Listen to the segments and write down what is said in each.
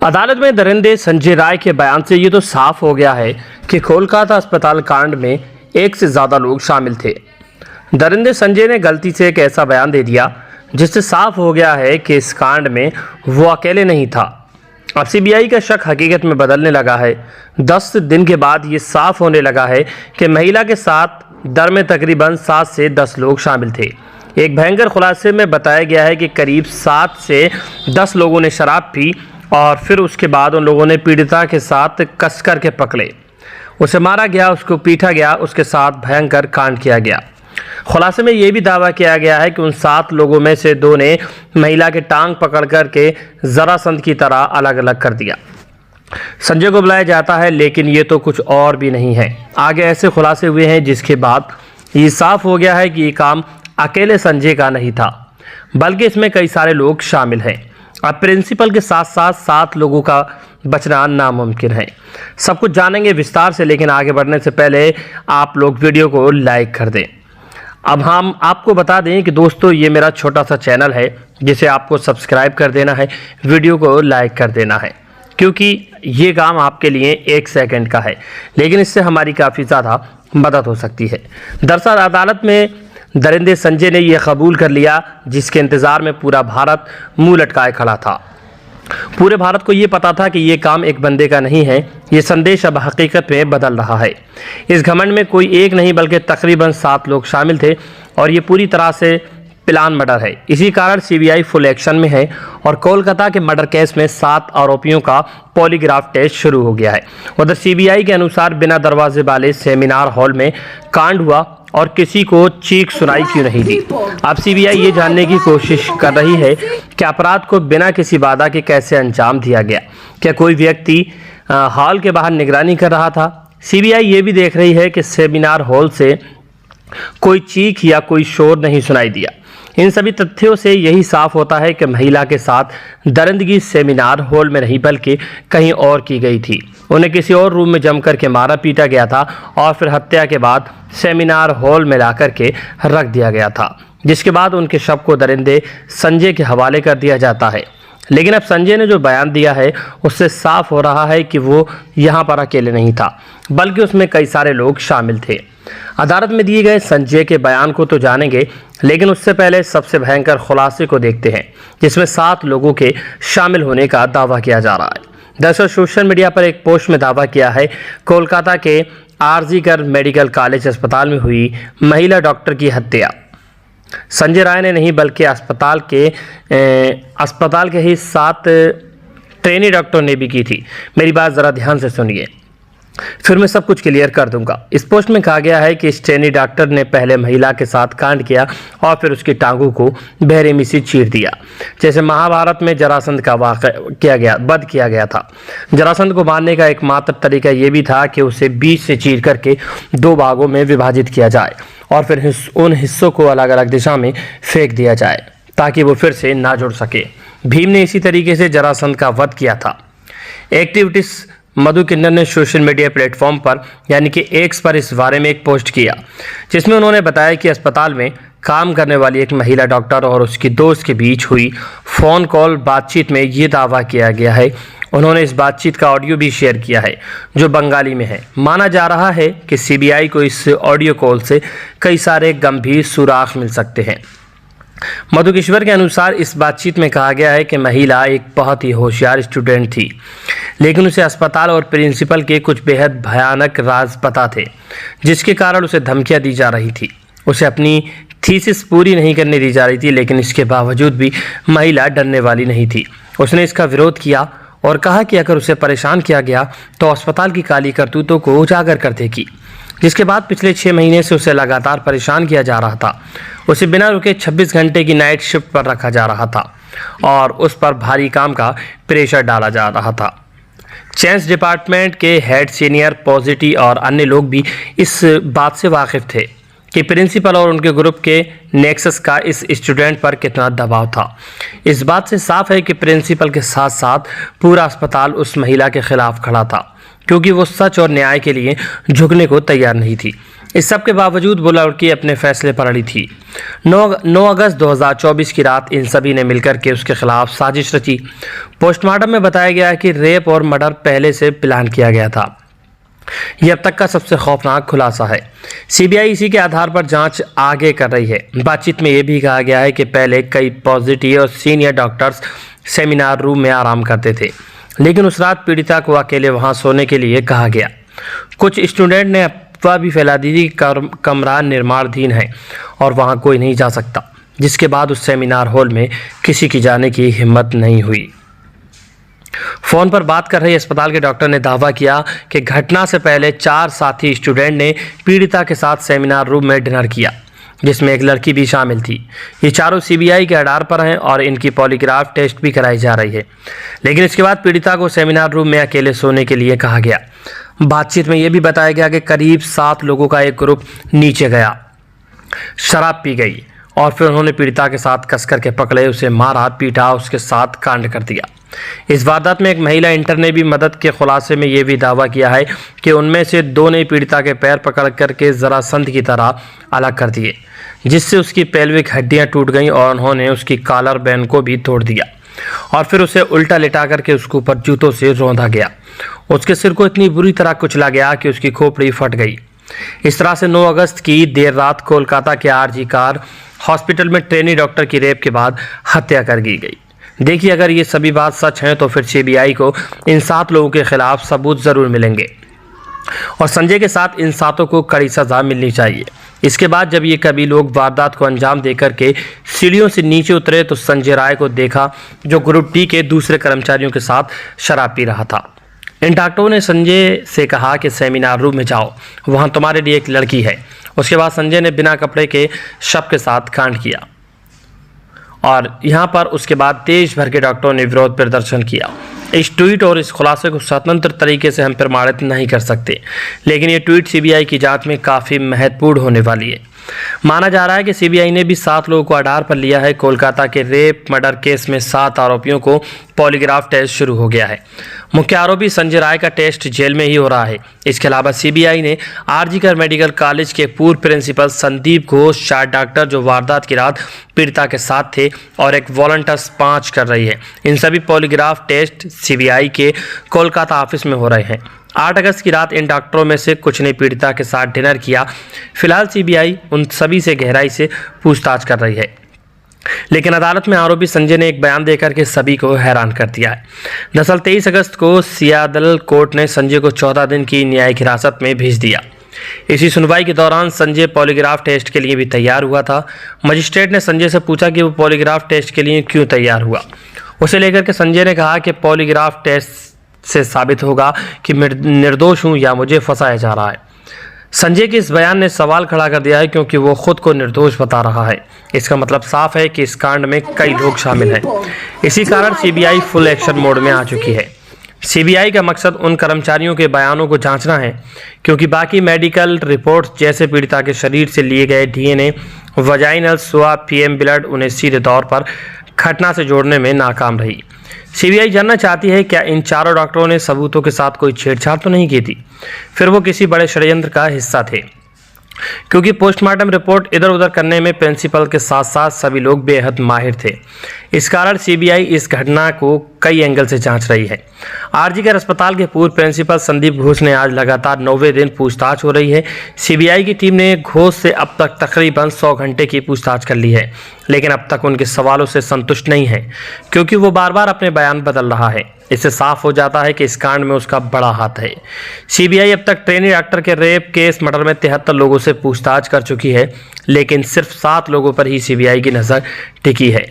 अदालत में दरिंदे संजय राय के बयान से ये तो साफ हो गया है कि कोलकाता अस्पताल कांड में एक से ज़्यादा लोग शामिल थे। दरिंदे संजय ने गलती से एक ऐसा बयान दे दिया जिससे साफ हो गया है कि इस कांड में वो अकेले नहीं था। अब सीबीआई का शक हकीकत में बदलने लगा है। 10 दिन के बाद ये साफ होने लगा है कि महिला के साथ दर में तकरीबन 7 से 10 लोग शामिल थे। एक भयंकर खुलासे में बताया गया है कि करीब 7 से 10 लोगों ने शराब पी और फिर उसके बाद उन लोगों ने पीड़िता के साथ कस कर के पकड़े, उसे मारा गया, उसको पीटा गया, उसके साथ भयंकर कांड किया गया। खुलासे में यह भी दावा किया गया है कि उन 7 लोगों में से 2 ने महिला के टांग पकड़ कर के जरासंध की तरह अलग अलग कर दिया। संजय को बुलाया जाता है, लेकिन ये तो कुछ और भी नहीं है। आगे ऐसे खुलासे हुए हैं जिसके बाद ये साफ हो गया है कि ये काम अकेले संजय का नहीं था, बल्कि इसमें कई सारे लोग शामिल हैं। अब प्रिंसिपल के साथ साथ 7 लोगों का बचना नामुमकिन है। सब कुछ जानेंगे विस्तार से, लेकिन आगे बढ़ने से पहले आप लोग वीडियो को लाइक कर दें। अब हम आपको बता दें कि दोस्तों ये मेरा छोटा सा चैनल है जिसे आपको सब्सक्राइब कर देना है, वीडियो को लाइक कर देना है, क्योंकि ये काम आपके लिए 1 सेकंड का है, लेकिन इससे हमारी काफ़ी ज़्यादा मदद हो सकती है। दरअसल अदालत में दरिंदे संजय ने यह कबूल कर लिया जिसके इंतज़ार में पूरा भारत मुंह लटकाए खड़ा था। पूरे भारत को ये पता था कि ये काम एक बंदे का नहीं है। ये संदेश अब हकीकत में बदल रहा है। इस घमंड में कोई एक नहीं बल्कि तकरीबन 7 लोग शामिल थे और ये पूरी तरह से प्लान मर्डर है। इसी कारण सीबीआई फुल एक्शन में है और कोलकाता के मर्डर केस में 7 आरोपियों का पॉलीग्राफ टेस्ट शुरू हो गया है। उधर सीबीआई के अनुसार बिना दरवाजे वाले सेमिनार हॉल में कांड हुआ और किसी को चीख सुनाई क्यों नहीं दी। अब सीबीआई ये जानने की कोशिश कर रही है कि अपराध को बिना किसी बाधा के कैसे अंजाम दिया गया। क्या कोई व्यक्ति हॉल के बाहर निगरानी कर रहा था? सीबीआई ये भी देख रही है कि सेमिनार हॉल से कोई चीख या कोई शोर नहीं सुनाई दिया। इन सभी तथ्यों से यही साफ होता है कि महिला के साथ दरिंदगी सेमिनार हॉल में नहीं बल्कि कहीं और की गई थी। उन्हें किसी और रूम में जम करके मारा पीटा गया था और फिर हत्या के बाद सेमिनार हॉल में ला करके रख दिया गया था, जिसके बाद उनके शव को दरिंदे संजय के हवाले कर दिया जाता है। लेकिन अब संजय ने जो बयान दिया है उससे साफ हो रहा है कि वो यहाँ पर अकेले नहीं था, बल्कि उसमें कई सारे लोग शामिल थे। अदालत में दिए गए संजय के बयान को तो जानेंगे, लेकिन उससे पहले सबसे भयंकर खुलासे को देखते हैं जिसमें 7 लोगों के शामिल होने का दावा किया जा रहा है। दरअसल सोशल मीडिया पर एक पोस्ट में दावा किया है कोलकाता के आरजीकर मेडिकल कॉलेज अस्पताल में हुई महिला डॉक्टर की हत्या संजय राय ने नहीं बल्कि अस्पताल के ही 7 ट्रेनी डॉक्टर ने भी की थी। मेरी बात ज़रा ध्यान से सुनिए, फिर मैं सब कुछ क्लियर कर दूंगा। इस पोस्ट में कहा गया है कि इस ट्रेनी डॉक्टर ने पहले महिला के साथ कांड किया और फिर उसकी टांगों को बेरहमी से चीर दिया, जैसे महाभारत में जरासंध का वध किया गया था। जरासंध को मारने का एकमात्र तरीका यह भी था कि उसे बीच से चीर करके 2 भागों में विभाजित किया जाए और फिर उन हिस्सों को अलग अलग दिशा में फेंक दिया जाए ताकि वो फिर से ना जुड़ सके। भीम ने इसी तरीके से जरासंध का वध किया था। एक्टिविटीज मधु किन्नर ने सोशल मीडिया प्लेटफॉर्म पर यानी कि एक्स पर इस बारे में एक पोस्ट किया, जिसमें उन्होंने बताया कि अस्पताल में काम करने वाली एक महिला डॉक्टर और उसकी दोस्त के बीच हुई फ़ोन कॉल बातचीत में ये दावा किया गया है। उन्होंने इस बातचीत का ऑडियो भी शेयर किया है जो बंगाली में है। माना जा रहा है कि सीबीआई को इस ऑडियो कॉल से कई सारे गंभीर सुराग मिल सकते हैं। मधु किश्वर के अनुसार इस बातचीत में कहा गया है कि महिला एक बहुत ही होशियार स्टूडेंट थी, लेकिन उसे अस्पताल और प्रिंसिपल के कुछ बेहद भयानक राज पता थे, जिसके कारण उसे धमकियां दी जा रही थी। उसे अपनी थीसिस पूरी नहीं करने दी जा रही थी, लेकिन इसके बावजूद भी महिला डरने वाली नहीं थी। उसने इसका विरोध किया और कहा कि अगर उसे परेशान किया गया तो अस्पताल की काली करतूतों को उजागर कर देगी, जिसके बाद पिछले 6 महीने से उसे लगातार परेशान किया जा रहा था। उसे बिना रुके 26 घंटे की नाइट शिफ्ट पर रखा जा रहा था और उस पर भारी काम का प्रेशर डाला जा रहा था। चेंस डिपार्टमेंट के हेड सीनियर पॉजिटिव और अन्य लोग भी इस बात से वाकिफ थे कि प्रिंसिपल और उनके ग्रुप के नेक्सस का इस स्टूडेंट पर कितना दबाव था। इस बात से साफ है कि प्रिंसिपल के साथ साथ पूरा अस्पताल उस महिला के खिलाफ खड़ा था, क्योंकि वो सच और न्याय के लिए झुकने को तैयार नहीं थी। इस सब के बावजूद वो लड़की अपने फैसले पर अड़ी थी। 9 अगस्त 2024 की रात इन सभी ने मिलकर के उसके खिलाफ साजिश रची। पोस्टमार्टम में बताया गया कि रेप और मर्डर पहले से प्लान किया गया था। यह अब तक का सबसे खौफनाक खुलासा है। सीबीआई इसी के आधार पर जांच आगे कर रही है। बातचीत में यह भी कहा गया है कि पहले कई पॉजिटिव और सीनियर डॉक्टर्स सेमिनार रूम में आराम करते थे, लेकिन उस रात पीड़िता को अकेले वहां सोने के लिए कहा गया। कुछ स्टूडेंट ने अफवाह भी फैला दी थी कि कमरा निर्माणाधीन है और वहां कोई नहीं जा सकता, जिसके बाद उस सेमिनार हॉल में किसी की जाने की हिम्मत नहीं हुई। फोन पर बात कर रहे अस्पताल के डॉक्टर ने दावा किया कि घटना से पहले 4 साथी स्टूडेंट ने पीड़िता के साथ सेमिनार रूम में डिनर किया, जिसमें एक लड़की भी शामिल थी। ये चारों सीबीआई के आधार पर हैं और इनकी पॉलीग्राफ टेस्ट भी कराई जा रही है। लेकिन इसके बाद पीड़िता को सेमिनार रूम में अकेले सोने के लिए कहा गया। बातचीत में यह भी बताया गया कि करीब 7 लोगों का एक ग्रुप नीचे गया, शराब पी गई और फिर उन्होंने पीड़िता के साथ कसकर के पकड़े, उसे मारा, पीटा, उसके साथ कांड कर दिया। इस वारदात में एक महिला इंटर ने भी मदद के खुलासे में यह भी दावा किया है कि उनमें से 2 ने पीड़िता के पैर पकड़ करके जरासंध की तरह अलग कर दिए, जिससे उसकी पेल्विक हड्डियां टूट गईं और उन्होंने उसकी कॉलर बैन को भी तोड़ दिया और फिर उसे उल्टा लिटा करके उसके ऊपर जूतों से रौंदा गया। उसके सिर को इतनी बुरी तरह कुचला गया कि उसकी खोपड़ी फट गई। इस तरह से 9 अगस्त की देर रात कोलकाता के आरजी कार हॉस्पिटल में ट्रेनी डॉक्टर की रेप के बाद हत्या कर दी गई। देखिए, अगर ये सभी बात सच है तो फिर सीबीआई को इन 7 लोगों के खिलाफ सबूत जरूर मिलेंगे और संजय के साथ इन 7 को कड़ी सजा मिलनी चाहिए। इसके बाद जब ये कभी लोग वारदात को अंजाम देकर के सीढ़ियों से नीचे उतरे तो संजय राय को देखा, जो ग्रुप डी के दूसरे कर्मचारियों के साथ शराब पी रहा था। इन डॉक्टरों ने संजय से कहा कि सेमिनार रूम में जाओ, वहां तुम्हारे लिए एक लड़की है। उसके बाद संजय ने बिना कपड़े के शव के साथ कांड किया और यहाँ पर उसके बाद देश भर के डॉक्टरों ने विरोध प्रदर्शन किया। इस ट्वीट और इस खुलासे को स्वतंत्र तरीके से हम प्रमाणित नहीं कर सकते, लेकिन ये ट्वीट सीबीआई की जांच में काफ़ी महत्वपूर्ण होने वाली है। माना जा रहा है कि सीबीआई ने भी 7 लोगों को आधार पर लिया है। कोलकाता के रेप मर्डर केस में 7 आरोपियों को पॉलीग्राफ टेस्ट शुरू हो गया है। मुख्य आरोपी संजय राय का टेस्ट जेल में ही हो रहा है। इसके अलावा सीबीआई ने आरजीकर मेडिकल कॉलेज के पूर्व प्रिंसिपल संदीप घोष, 4 डॉक्टर जो वारदात की रात पीड़िता के साथ थे और एक वॉलंटियर्स 5 कर रही है। इन सभी पॉलीग्राफ टेस्ट सीबीआई के कोलकाता ऑफिस में हो रहे हैं। 8 अगस्त की रात इन डॉक्टरों में से कुछ ने पीड़िता के साथ डिनर किया। फिलहाल सीबीआई उन सभी से गहराई से पूछताछ कर रही है, लेकिन अदालत में आरोपी संजय ने एक बयान देकर के सभी को हैरान कर दिया है। दरअसल 23 अगस्त को सियादल कोर्ट ने संजय को 14 दिन की न्यायिक हिरासत में भेज दिया। इसी सुनवाई के दौरान संजय पॉलीग्राफ टेस्ट के लिए भी तैयार हुआ था। मजिस्ट्रेट ने संजय से पूछा कि वो पॉलीग्राफ टेस्ट के लिए क्यों तैयार हुआ। उसे लेकर के संजय ने कहा कि पॉलीग्राफ टेस्ट से साबित होगा कि मैं निर्दोष हूं या मुझे फंसाया जा रहा है। संजय के इस बयान ने सवाल खड़ा कर दिया है, क्योंकि वो खुद को निर्दोष बता रहा है। इसका मतलब साफ है कि इस कांड में कई लोग शामिल हैं। इसी कारण सीबीआई फुल एक्शन मोड में आ चुकी है। सीबीआई का मकसद उन कर्मचारियों के बयानों को जांचना है, क्योंकि बाकी मेडिकल रिपोर्ट्स जैसे पीड़िता के शरीर से लिए गए DNA, vaginal swab, PM blood उन्हें सीधे तौर पर घटना से जोड़ने में नाकाम रही। सीबीआई जानना चाहती है क्या इन 4 डॉक्टरों ने सबूतों के साथ कोई छेड़छाड़ तो नहीं की थी, फिर वो किसी बड़े षड्यंत्र का हिस्सा थे। क्योंकि पोस्टमार्टम रिपोर्ट इधर उधर करने में प्रिंसिपल के साथ साथ सभी लोग बेहद माहिर थे। इस कारण सीबीआई इस घटना को कई एंगल से जांच रही है। आरजीकर अस्पताल के पूर्व प्रिंसिपल संदीप घोष ने आज लगातार 9वें दिन पूछताछ हो रही है। सीबीआई की टीम ने घोष से अब तक तकरीबन 100 घंटे की पूछताछ कर ली है, लेकिन अब तक उनके सवालों से संतुष्ट नहीं है, क्योंकि वो बार बार अपने बयान बदल रहा है। इससे साफ हो जाता है कि इस कांड में उसका बड़ा हाथ है। सीबीआई अब तक ट्रेनी डॉक्टर के रेप केस मर्डर में 73 लोगों से पूछताछ कर चुकी है, लेकिन सिर्फ 7 लोगों पर ही सीबीआई की नज़र टिकी है।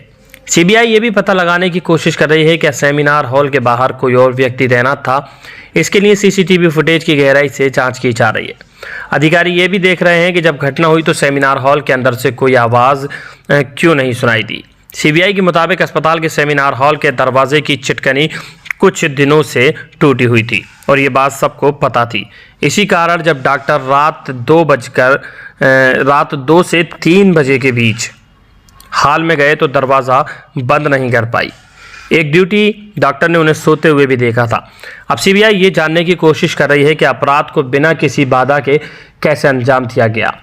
सीबीआई ये भी पता लगाने की कोशिश कर रही है कि सेमिनार हॉल के बाहर कोई और व्यक्ति तैनात था। इसके लिए सीसीटीवी फुटेज की गहराई से जांच की जा रही है। अधिकारी ये भी देख रहे हैं कि जब घटना हुई तो सेमिनार हॉल के अंदर से कोई आवाज़ क्यों नहीं सुनाई दी। सीबीआई के मुताबिक अस्पताल के सेमिनार हॉल के दरवाजे की चिटकनी कुछ दिनों से टूटी हुई थी और ये बात सबको पता थी। इसी कारण जब डॉक्टर रात 2 से 3 बजे के बीच हॉल में गए तो दरवाज़ा बंद नहीं कर पाई। एक ड्यूटी डॉक्टर ने उन्हें सोते हुए भी देखा था। अब सीबीआई ये जानने की कोशिश कर रही है कि अपराध को बिना किसी बाधा के कैसे अंजाम दिया गया।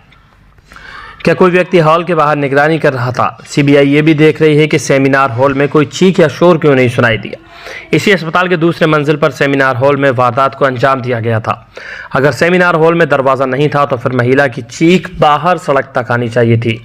क्या कोई व्यक्ति हॉल के बाहर निगरानी कर रहा था? सीबीआई ये भी देख रही है कि सेमिनार हॉल में कोई चीख या शोर क्यों नहीं सुनाई दिया। इसी अस्पताल के दूसरे मंजिल पर सेमिनार हॉल में वारदात को अंजाम दिया गया था। अगर सेमिनार हॉल में दरवाजा नहीं था तो फिर महिला की चीख बाहर सड़क तक आनी चाहिए थी,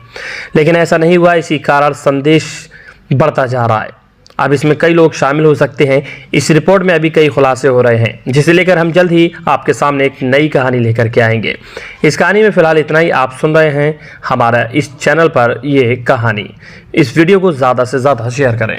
लेकिन ऐसा नहीं हुआ। इसी कारण संदेश बढ़ता जा रहा है। अब इसमें कई लोग शामिल हो सकते हैं। इस रिपोर्ट में अभी कई खुलासे हो रहे हैं, जिसे लेकर हम जल्द ही आपके सामने एक नई कहानी लेकर के आएंगे। इस कहानी में फिलहाल इतना ही। आप सुन रहे हैं हमारा इस चैनल पर ये कहानी। इस वीडियो को ज़्यादा से ज़्यादा शेयर करें।